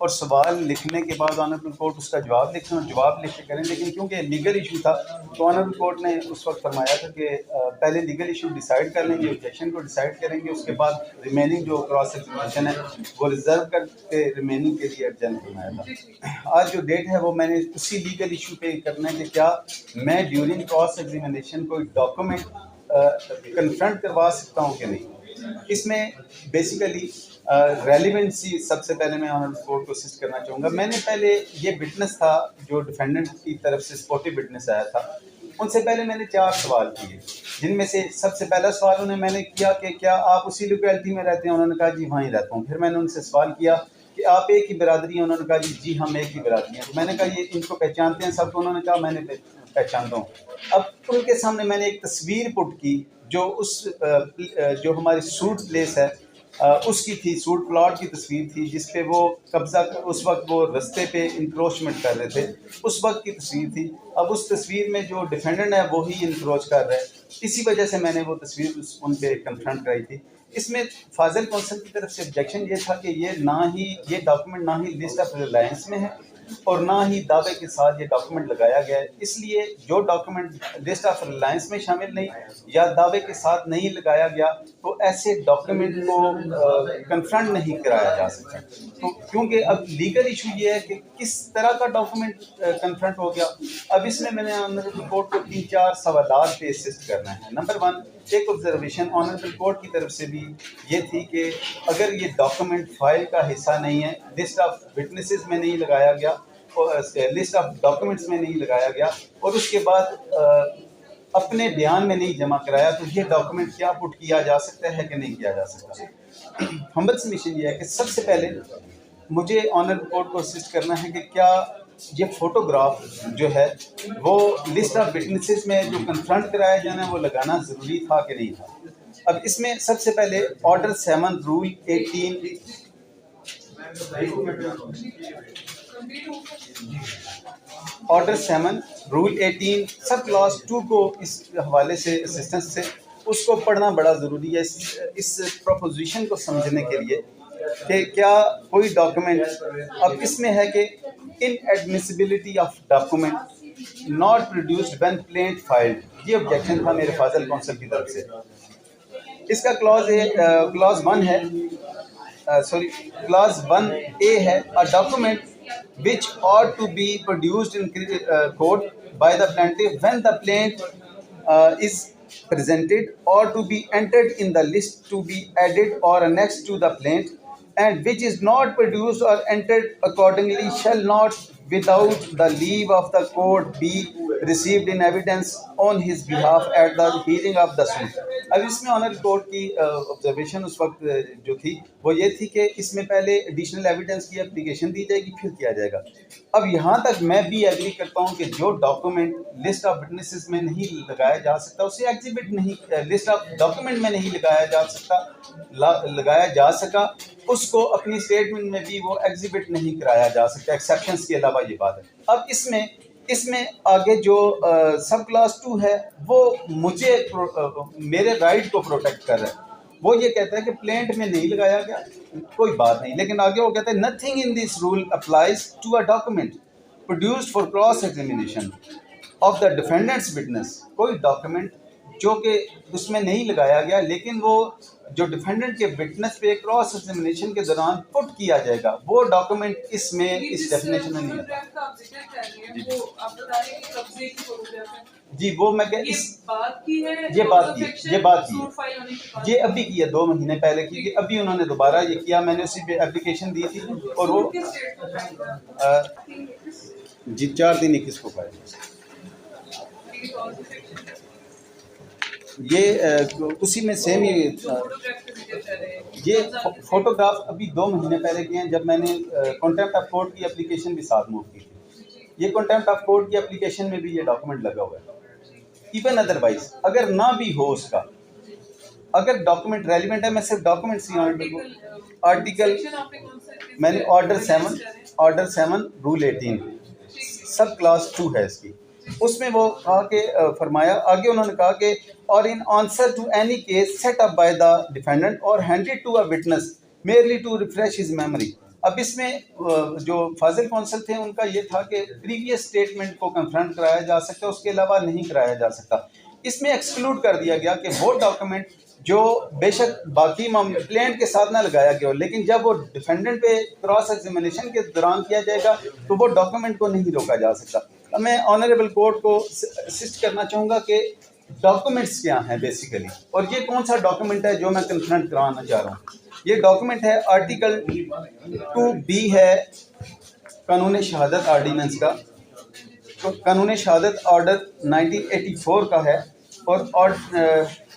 और सवाल लिखने के बाद ऑनरेबल कोर्ट उसका जवाब लिखें और जवाब लिख के करें। लेकिन क्योंकि लीगल इशू था तो ऑनरेबल कोर्ट ने उस वक्त फरमाया था कि पहले लीगल इशू डिसाइड कर लेंगे, ऑब्जेक्शन को डिसाइड करेंगे, उसके बाद रिमेनिंग जो क्रॉस एग्जामिनेशन है वो रिजर्व करके रिमेनिंग के लिए अर्जेंट बनाया था। आज जो डेट है वो मैंने उसी लीगल इशू पे करना है कि क्या मैं ड्यूरिंग क्रॉस एग्जामिनेशन कोई डॉक्यूमेंट कन्फ्रंट करवा सकता हूँ कि नहीं। इसमें बेसिकली रेलिवेंसी सबसे पहले मैं ऑनरेबल कोर्ट को असिस्ट करना चाहूँगा। मैंने पहले ये विटनेस था जो डिफेंडेंट की तरफ से सपोर्टिव विटनेस आया था, उनसे पहले मैंने 4 सवाल किए, जिनमें से सबसे पहला सवाल उन्हें मैंने किया कि क्या आप उसी लोकेलिटी में रहते हैं? उन्होंने कहा जी वहीं रहता हूँ। फिर मैंने उनसे सवाल किया कि आप एक ही बिरादरी हैं? उन्होंने कहा जी हम एक ही बिरादरी हैं। तो मैंने कहा ये इनको पहचानते हैं सब? तो उन्होंने कहा मैंने पहचानता हूँ। अब उनके सामने मैंने एक तस्वीर पुट की जो जो हमारी सूट प्लेस है उसकी थी, सूट प्लॉट की तस्वीर थी जिसपे वो कब्जा, उस वक्त वो रस्ते पे इंक्रोचमेंट कर रहे थे, उस वक्त की तस्वीर थी। अब उस तस्वीर में जो डिफेंडेंट है वो ही इंक्रोच कर रहा है, इसी वजह से मैंने वो तस्वीर उन पे कन्फ्रंट कराई थी। इसमें फाजिल कौंसिल की तरफ से ऑब्जेक्शन ये था कि ये डॉक्यूमेंट ना ही लिस्ट ऑफ रिलायंस में है और ना ही दावे के साथ ये डॉक्यूमेंट लगाया गया है। इसलिए जो डॉक्यूमेंट लिस्ट ऑफ रिलायंस में शामिल नहीं या दावे के साथ नहीं लगाया गया तो ऐसे डॉक्यूमेंट को कन्फ्रंट नहीं कराया जा सकता। तो क्योंकि अब लीगल इशू ये है कि किस तरह का डॉक्यूमेंट कन्फ्रंट हो गया। अब इसमें मैंने ऑनरेबल कोर्ट को 3-4 सवालात पे असिस्ट करना है। नंबर 1, एक ऑब्जर्वेशन ऑनरेबल कोर्ट की तरफ से भी ये थी कि अगर ये डॉक्यूमेंट फाइल का हिस्सा नहीं है, लिस्ट ऑफ विटनेसेस में नहीं लगाया गया और लिस्ट ऑफ डॉक्यूमेंट्स में नहीं लगाया गया और उसके बाद अपने बयान में नहीं जमा कराया, तो ये डॉक्यूमेंट क्या पुट किया जा सकता है कि नहीं किया जा सकता। हम्बल सबमिशन ये है कि सबसे पहले मुझे ऑनरेबल कोर्ट को असिस्ट करना है कि क्या ये फोटोग्राफ जो है वो लिस्ट ऑफ विटनेसेस में जो कन्फ्रंट कराया जाना है वो लगाना ज़रूरी था कि नहीं था। अब इसमें सबसे पहले ऑर्डर 7 रूल 18 ऑर्डर 7 रूल 18 सब क्लास 2 को इस हवाले से असिस्टेंस से उसको पढ़ना बड़ा ज़रूरी है इस प्रोपोजिशन को समझने के लिए कि क्या कोई डॉक्यूमेंट, अब इसमें है कि inadmissibility of document not produced when plaint filed, ये ऑब्जेक्शन था मेरे फाजिल कौंसिल की तरफ से। इसका क्लॉज 1 है, sorry, clause 1A है, a document which ought to be produced in court by the plaintiff when the plaint is presented or to be entered in the list to be added or annexed to the plaint, and which is not produced or entered accordingly shall not without the leave of the court be received in evidence on his behalf at the hearing of the suit। अब इसमें honourable court की observation उस वक्त जो थी वो ये थी कि इसमें पहले एडिशनल एविडेंस की एप्लीकेशन दी जाएगी फिर किया जाएगा। अब यहाँ तक मैं भी एग्री करता हूँ कि जो डॉक्यूमेंट लिस्ट ऑफ विटनेसेस में नहीं लगाया जा सकता उसे एग्जिबिट नहीं, लिस्ट ऑफ डॉक्यूमेंट में नहीं लगाया जा सका उसको अपनी स्टेटमेंट में भी वो एग्जिबिट नहीं कराया जा सकता, एक्सेप्शंस के अलावा ये बात है। अब इसमें आगे जो सब क्लास 2 है वो मुझे मेरे राइट को प्रोटेक्ट कर रहा है। वो ये कहता है कि प्लेंट में नहीं लगाया गया कोई बात नहीं, लेकिन आगे वो कहता है nothing in this rule applies to a document produced for cross examination of the defendant's witness. कोई डॉक्यूमेंट जो कि उसमें नहीं लगाया गया लेकिन वो जो डिफेंडेंट के विटनेस पे क्रॉस एग्जामिनेशन के दौरान पुट किया जाएगा वो डॉक्यूमेंट इसमें इस डेफिनेशन में नहीं आता। जी वो मैं क्या इस बात की है, ये अभी की है, 2 महीने पहले की, अभी उन्होंने दोबारा ये किया, मैंने उसी पे एप्लीकेशन दी थी और वो जी 4 दिन 21 को पाए। ये उसी में सेम ये फोटोग्राफ अभी 2 महीने पहले किए हैं जब मैंने कॉन्टेम्प्ट ऑफ कोर्ट की एप्लीकेशन भी साथ मूव की थी। ये कॉन्टेम्प्ट ऑफ कोर्ट की एप्लीकेशन में भी ये डॉक्यूमेंट लगा हुआ है। इवन अदरवाइज अगर ना भी हो उसका, अगर डॉक्यूमेंट रेलिवेंट है, मैं सिर्फ डॉक्यूमेंट सी आर्टिकल मैंने ऑर्डर 7 रूल 18 सब क्लास 2 है इसकी, उसमें वो कहा कि फरमाया आगे उन्होंने कहा कि or in answer to any case set up by the defendant or handed to a witness merely to refresh his memory. अब इसमें जो फाजिल कौंसल थे उनका ये था कि प्रीवियस स्टेटमेंट को कन्फ्रंट कराया जा सकता है, उसके अलावा नहीं कराया जा सकता। इसमें एक्सक्लूड कर दिया गया कि वो डॉक्यूमेंट जो बेशक बाकी कंप्लेंट के साथ ना लगाया गया हो, लेकिन जब वो डिफेंडेंट पे क्रॉस एग्जामिनेशन के दौरान किया जाएगा तो वो डॉक्यूमेंट को नहीं रोका जा सकता। अब मैं ऑनरेबल कोर्ट को असिस्ट करना चाहूँगा कि डॉक्यूमेंट्स क्या हैं बेसिकली, और ये कौन सा डॉक्यूमेंट है जो मैं कन्फ्रंट कराना चाह रहा हूँ। ये डॉक्यूमेंट है आर्टिकल 2B है कानून शहादत आर्डिनेंस का। तो कानून शहादत ऑर्डर 1984 का है, और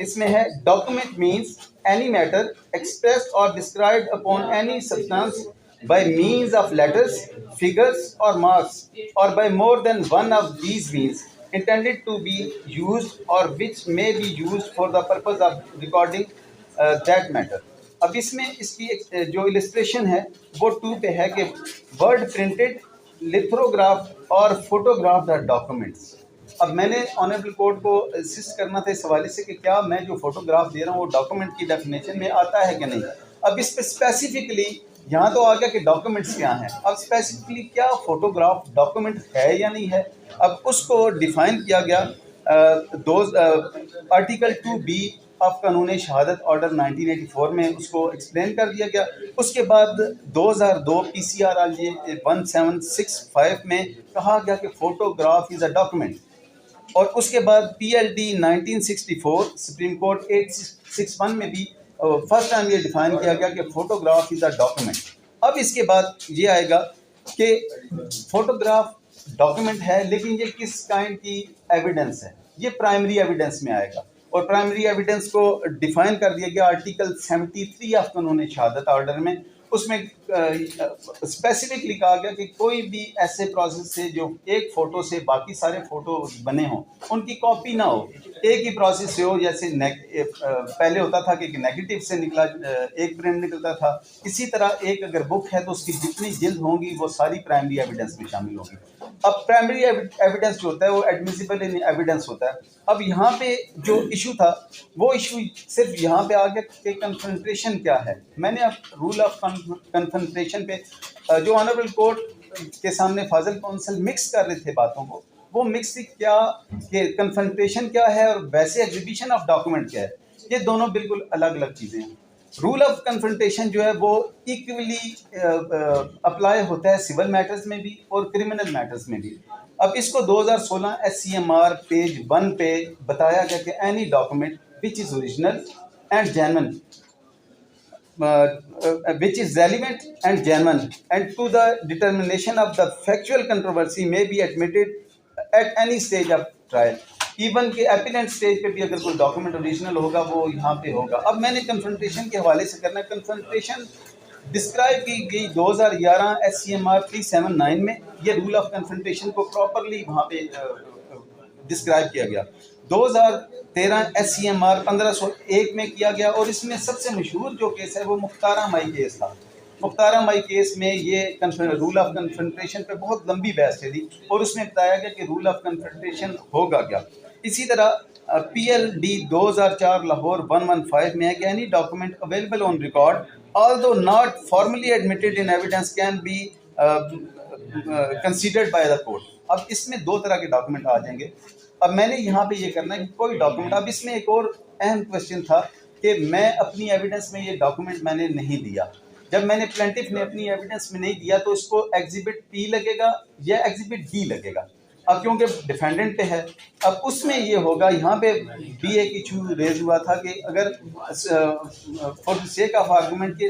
इसमें है document means any matter expressed or described upon any substance by means of letters, figures or marks, or by more than one of these means intended to be used or which may be used for the purpose of recording that matter। अब इसमें इसकी जो illustration है वो 2 पे है कि word printed, lithograph और फोटोग्राफ द डॉक्यूमेंट्स। अब मैंने ऑनरेबल कोर्ट को असिस्ट करना था इस हवाले से कि क्या मैं जो फोटोग्राफ दे रहा हूँ वो डॉक्यूमेंट की डेफिनेशन में आता है कि नहीं। अब इस पर स्पेसिफिकली यहाँ तो आ गया कि डॉक्यूमेंट्स क्या हैं, अब स्पेसिफिकली क्या फोटोग्राफ डॉक्यूमेंट है या नहीं है, अब उसको डिफाइन किया गया आर्टिकल 2B ऑफ कानून शहादत ऑर्डर 1984 में उसको एक्सप्लेन कर दिया गया। उसके बाद 2002 PCRR 1765 में कहा गया कि फोटोग्राफ इज़ अ डॉक्यूमेंट, और उसके बाद PLD 1964 सुप्रीम कोर्ट 861 में भी फर्स्ट टाइम ये डिफाइन किया गया कि फोटोग्राफ इज़ अ डॉक्यूमेंट। अब इसके बाद ये आएगा कि फोटोग्राफ डॉक्यूमेंट है, लेकिन ये किस काइंड की एविडेंस है, ये प्राइमरी एविडेंस में आएगा, और प्राइमरी एविडेंस को डिफाइन कर दिया गया article 73 of Qanun Shahadat order में। उसमें स्पेसिफिकली कहा गया कि कोई भी ऐसे प्रोसेस से जो एक फ़ोटो से बाकी सारे फ़ोटो बने हों उनकी कॉपी ना हो, एक ही प्रोसेस से हो। जैसे पहले होता था कि नेगेटिव से निकला एक प्रिंट निकलता था, इसी तरह एक अगर बुक है तो उसकी जितनी जिल्द होंगी वो सारी प्राइमरी एविडेंस में शामिल होगी। अब प्राइमरी एविडेंस जो होता है वो एडमिसिबल इन एविडेंस होता है। अब यहाँ पे जो इशू था वो इशू सिर्फ यहाँ पे आ गया कि कन्फ्रंटेशन क्या है। मैंने अब रूल ऑफ कन्फ्रंटेशन पे जो ऑनरेबल कोर्ट के सामने फाजिल कौंसल मिक्स कर रहे थे बातों को, वो मिक्स क्या कि कन्फ्रंटेशन क्या है और वैसे एग्जीबिशन ऑफ डॉक्यूमेंट क्या है, ये दोनों बिल्कुल अलग अलग चीज़ें हैं। रूल ऑफ कन्फ्रंटेशन जो है वो इक्वली अप्लाई होता है सिविल मैटर्स में भी और क्रिमिनल मैटर्स में भी। अब इसको 2016 SCMR पेज 1 पे बताया गया कि any document which is original and genuine which is relevant and genuine and to the determination of the factual controversy may be admitted at any stage of trial। Even के appellant stage पे भी अगर कोई document original होगा वो यहाँ पे होगा। अब मैंने कन्फ्रंटेशन के हवाले से करना, कन्फ्रंटेशन डिस्क्राइब की गई 2011 SCMR 379 में। ये रूल ऑफ कन्फ्रंटेशन को प्रॉपरली वहाँ पे डिस्क्राइब किया गया। 2013 SCMR 1501 में किया गया, और इसमें सबसे मशहूर जो केस है वो मुख्तारा माई केस था। मुख्तारा माई केस में ये रूल ऑफ कन्फ्रंटेशन पे बहुत लंबी बहस चली और उसमें बताया गया कि रूल ऑफ कन्फ्रंटेशन होगा क्या। इसी तरह PLD 2004 लाहौर 115 में है कि any document available on record although not formally admitted in evidence can be considered by the court। अब इसमें दो तरह के डॉक्यूमेंट आ जाएंगे। अब मैंने यहाँ पे ये करना है कि कोई डॉक्यूमेंट, अब इसमें एक और अहम क्वेश्चन था कि मैं अपनी एविडेंस में ये डॉक्यूमेंट मैंने नहीं दिया। जब मैंने प्लेंटिफ ने अपनी एविडेंस में नहीं दिया तो इसको एग्जिबिट P लगेगा या एग्जिबिट D लगेगा। अब क्योंकि डिफेंडेंट पे है, अब उसमें ये होगा, यहाँ पे भी एक इशू रेज हुआ था कि अगर for the sake of argument के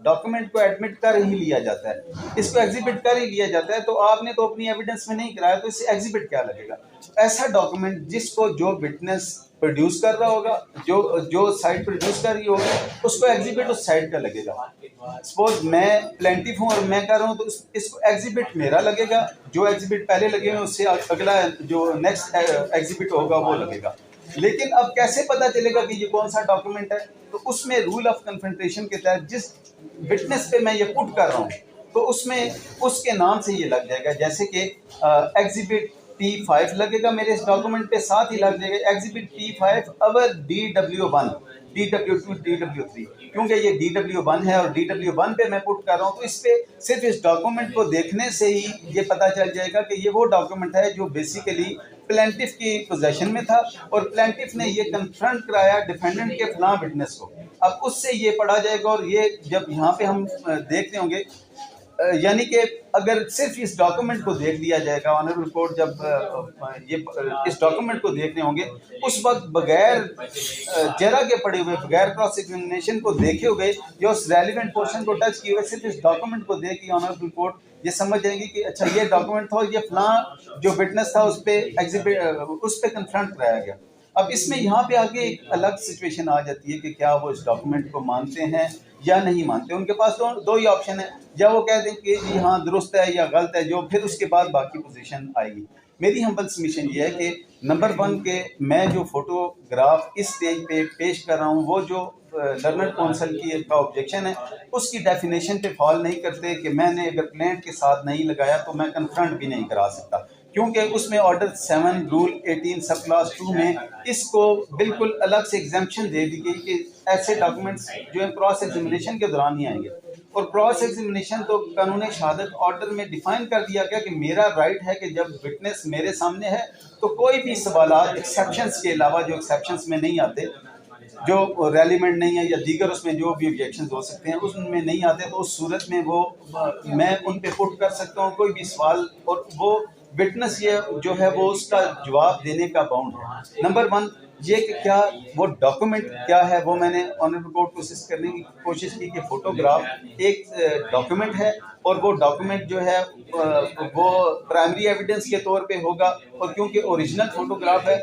डॉक्यूमेंट को एडमिट कर ही लिया जाता है, इसको एग्जिबिट कर ही लिया जाता है, तो आपने तो अपनी एविडेंस में नहीं कराया तो इससे एग्जिबिट क्या लगेगा। ऐसा डॉक्यूमेंट जिसको जो विटनेस प्रोड्यूस कर रहा होगा, जो साइड प्रोड्यूस कर रही होगी, उसको एग्जिबिट उस साइड का लगेगा। सपोज मैं प्लेंटिफ हूँ और मैं कर रहा हूँ तो इसको एग्जिबिट मेरा लगेगा, जो एग्जिबिट पहले लगे हुए उससे अगला जो नेक्स्ट एग्जिबिट होगा वो लगेगा। लेकिन अब कैसे पता चलेगा कि ये कौन सा डॉक्यूमेंट है, तो उसमें रूल ऑफ कन्फ्रंटेशन के तहत जिस विटनेस पे मैं ये पुट कर रहा हूँ तो उसमें उसके नाम से ये लग जाएगा। जैसे कि एग्जिबिट P5 लगेगा मेरे इस डॉक्यूमेंट पे, साथ ही लग जाएगा एग्जिबिट P5 अवर DW1। DW2 DW3, क्योंकि ये DW1 है और DW1 पे मैं पुट कर रहा हूँ, तो इस पे सिर्फ इस डॉक्यूमेंट को देखने से ही ये पता चल जाएगा कि ये वो डॉक्यूमेंट है जो बेसिकली प्लेंटिफ की पोजेशन में था और प्लेंटिफ ने ये कन्फ्रंट कराया डिफेंडेंट के फलां विटनेस को। अब उससे ये पढ़ा जाएगा और ये जब यहाँ पे हम देखते होंगे, यानी कि अगर सिर्फ इस डॉक्यूमेंट को देख लिया जाएगा, ऑनरेबल कोर्ट जब ये इस डॉक्यूमेंट को देख रहे होंगे उस वक्त बगैर जरा के पड़े हुए, बगैर क्रॉस एग्जामिनेशन को देखे हुए या उस रेलिवेंट पोर्शन को टच किए हुए सिर्फ इस डॉक्यूमेंट को देख के ऑनरेबल कोर्ट ये समझ जाएंगे कि अच्छा ये डॉक्यूमेंट था और ये फलां जो विटनेस था उस पर कन्फ्रंट कराया गया। अब इसमें यहाँ पे आगे एक अलग सिचुएशन आ जाती है कि क्या वो इस डॉक्यूमेंट को मानते हैं या नहीं मानते। उनके पास तो दो ही ऑप्शन है, या वो कह दें कि जी हाँ दुरुस्त है या गलत है, जो फिर उसके बाद बाकी पोजीशन आएगी। मेरी हम्बल सबमिशन ये है कि नंबर 1 के मैं जो फोटोग्राफ इस स्टेज पे पेश कर रहा हूँ वो जो लर्नर काउंसिल की का ऑब्जेक्शन है उसकी डेफिनेशन पे फॉल नहीं करते कि मैंने अगर प्लेंट के साथ नहीं लगाया तो मैं कन्फ्रंट भी नहीं करा सकता, क्योंकि उसमें ऑर्डर 7 रूल 18 सब क्लास 2 में इसको बिल्कुल अलग से एग्जाम्पशन दे दी गई कि ऐसे डॉक्यूमेंट्स जो है क्रॉस एग्जामिनेशन के दौरान ही आएंगे। और क्रॉस एग्जामिनेशन तो कानून शहादत ऑर्डर में डिफाइन कर दिया गया कि मेरा राइट है कि जब विटनेस मेरे सामने है तो कोई भी सवालात एक्सेप्शंस के अलावा, जो एक्सेप्शंस में नहीं आते, जो रेलिवेंट नहीं है या दीगर उसमें जो भी ऑब्जेक्शन हो सकते हैं उसमें नहीं आते, तो उस सूरत में वो मैं उन पे पुट कर सकता हूँ कोई भी सवाल, और वो विटनेस ये जो है वो उसका जवाब देने का बाउंड है। नंबर 1 ये कि क्या वो डॉक्यूमेंट क्या है, वो मैंने ऑनरेबल कोर्ट कोशिश करने की कोशिश की कि फोटोग्राफ एक डॉक्यूमेंट है और वो डॉक्यूमेंट जो है वो प्राइमरी एविडेंस के तौर पे होगा, और क्योंकि ओरिजिनल फोटोग्राफ है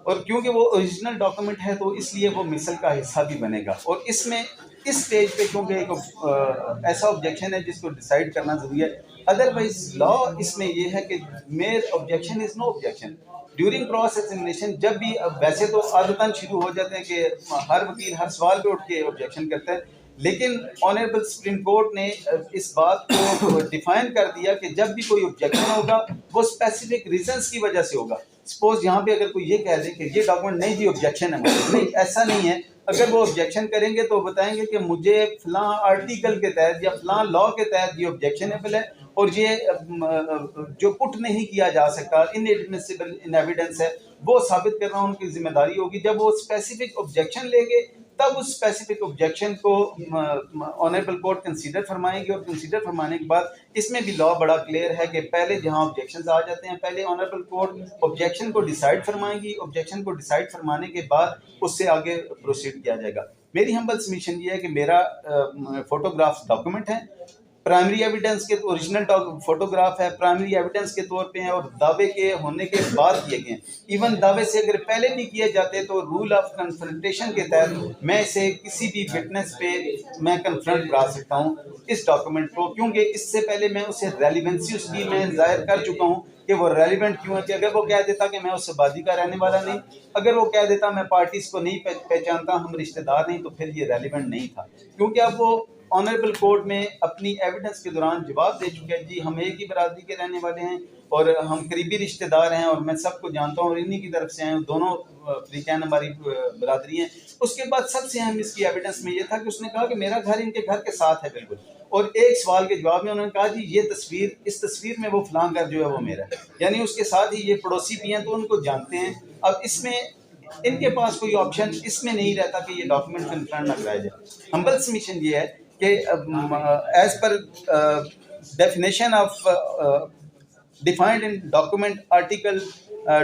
और क्योंकि वो ओरिजिनल डॉक्यूमेंट है तो इसलिए वो मिसल का हिस्सा भी बनेगा। और इसमें इस स्टेज पे क्योंकि एक ऐसा ऑब्जेक्शन है जिसको डिसाइड करना जरूरी है, अदरवाइज लॉ इसमें ये है कि mere objection is no objection during cross examination. जब भी वैसे तो आदतन शुरू हो जाते हैं कि हर वकील हर सवाल पे उठ के ऑब्जेक्शन करता है, लेकिन ऑनरेबल सुप्रीम कोर्ट ने इस बात को डिफाइन कर दिया कि जब भी कोई ऑब्जेक्शन होगा वो स्पेसिफिक रीजंस की वजह से होगा। सपोज यहाँ पे अगर कोई ये कह दे कि ये डॉक्यूमेंट नहीं जी ऑब्जेक्शन है, नहीं ऐसा नहीं है। अगर वो ऑब्जेक्शन करेंगे तो बताएंगे कि मुझे फलां आर्टिकल के तहत या फलां लॉ के तहत ये ऑब्जेक्शनेबल है और ये जो पुट नहीं किया जा सकता, इनएडमिसिबल इन एविडेंस है, वो साबित करना उनकी जिम्मेदारी होगी। जब वो स्पेसिफिक ऑब्जेक्शन लेंगे तब उस स्पेसिफिक ऑब्जेक्शन को ऑनरेबल कोर्ट कंसीडर फरमाएंगे, और कंसीडर फरमाने के बाद इसमें भी लॉ बड़ा क्लियर है कि पहले जहां ऑब्जेक्शंस आ जाते हैं पहले ऑनरेबल कोर्ट ऑब्जेक्शन को डिसाइड फरमाएंगी, ऑब्जेक्शन को डिसाइड फरमाने के बाद उससे आगे प्रोसीड किया जाएगा। मेरी हम्बल सबमिशन ये है कि मेरा फोटोग्राफ्स डॉक्यूमेंट है, प्राइमरी एविडेंस के ओरिजिनल फोटोग्राफ है, प्राइमरी एविडेंस के तौर पे हैं और दावे के होने के बाद किए गए। इवन दावे से अगर पहले भी किए जाते तो रूल ऑफ कन्फ्रंटेशन के तहत मैं इसे किसी भी विटनेस पे मैं कन्फ्रंट करा सकता हूँ इस डॉक्यूमेंट को, क्योंकि इससे पहले मैं उसे रेलिवेंसी उसकी मैं जाहिर कर चुका हूँ कि वो रेलिवेंट क्यों है। कि अगर वो कह देता कि मैं उस आबादी का रहने वाला नहीं, अगर वो कह देता मैं पार्टीज को नहीं पहचानता, हम रिश्तेदार नहीं, तो फिर ये रेलिवेंट नहीं था, क्योंकि अब वो ऑनरेबल कोर्ट में अपनी एविडेंस के दौरान जवाब दे चुके हैं जी हम एक ही बरादरी के रहने वाले हैं और हम करीबी रिश्तेदार हैं और मैं सबको जानता हूँ और इन्हीं की तरफ से हैं, दोनों फ्रीकैन हमारी बरादरी हैं। उसके बाद सबसे अहम इसकी एविडेंस में ये था कि उसने कहा कि मेरा घर इनके घर के साथ है बिल्कुल, और एक सवाल के जवाब में उन्होंने कहा जी ये तस्वीर, इस तस्वीर में वो फलां घर जो है वो मेरा है, यानी उसके साथ ही ये पड़ोसी भी हैं तो उनको जानते हैं। अब इसमें इनके पास कोई ऑप्शन इसमें नहीं रहता कि ये डॉक्यूमेंट कन्फर्म न कराया जाए। हम्बल सबमिशन ये है कि as per definition of defined in document article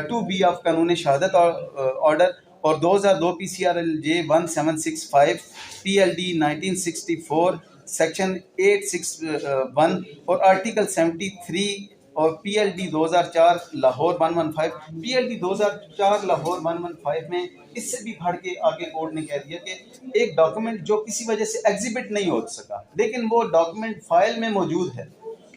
2B ऑफ कानून शहादत ऑर्डर और 2002 PCRLJ 1765 PLD 1964 सेक्शन 861 और आर्टिकल 73 और PLD 2004 लाहौर 115 PLD 2004 लाहौर 115 में इससे भी बढ़ के आगे कोर्ट ने कह दिया कि एक डॉक्यूमेंट जो किसी वजह से एग्जिबिट नहीं हो सका लेकिन वो डॉक्यूमेंट फाइल में मौजूद है,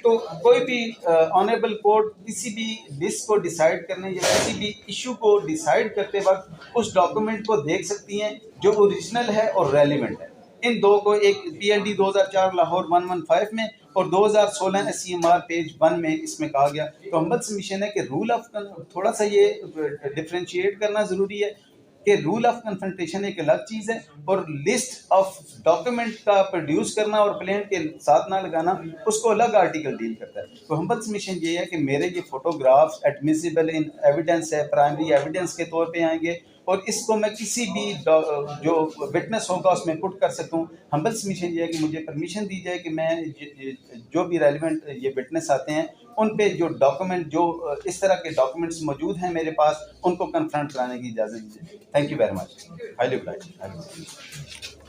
तो कोई भी ऑनरेबल कोर्ट किसी भी लिस्ट को डिसाइड करने या किसी भी इशू को डिसाइड करते वक्त उस डॉक्यूमेंट को देख सकती हैं जो ओरिजिनल है और रेलिवेंट है। इन दो को एक PLD 2004 लाहौर 115 में और 2016 SCMR पेज 1 में इसमें कहा गया। तो हम्बल सबमिशन है कि रूल ऑफ, थोड़ा सा ये डिफ्रेंशिएट करना ज़रूरी है कि रूल ऑफ कन्फ्रंटेशन एक अलग चीज़ है और लिस्ट ऑफ डॉक्यूमेंट का प्रोड्यूस करना और प्लेन के साथ ना लगाना उसको अलग आर्टिकल डील करता है। तो हम्बल सबमिशन ये है कि मेरे ये फोटोग्राफ्स एडमिसिबल इन एविडेंस है, प्राइमरी एविडेंस के तौर पे आएंगे और इसको मैं किसी भी जो विटनेस होगा उसमें पुट कर सकूं। हम्बल सबमिशन ये है कि मुझे परमिशन दी जाए कि मैं जो भी रेलिवेंट ये विटनेस आते हैं उन पे जो डॉक्यूमेंट, जो इस तरह के डॉक्यूमेंट्स मौजूद हैं मेरे पास, उनको कन्फ्रंट कराने की इजाज़त दीजिए। Thank you very much. Highly applied.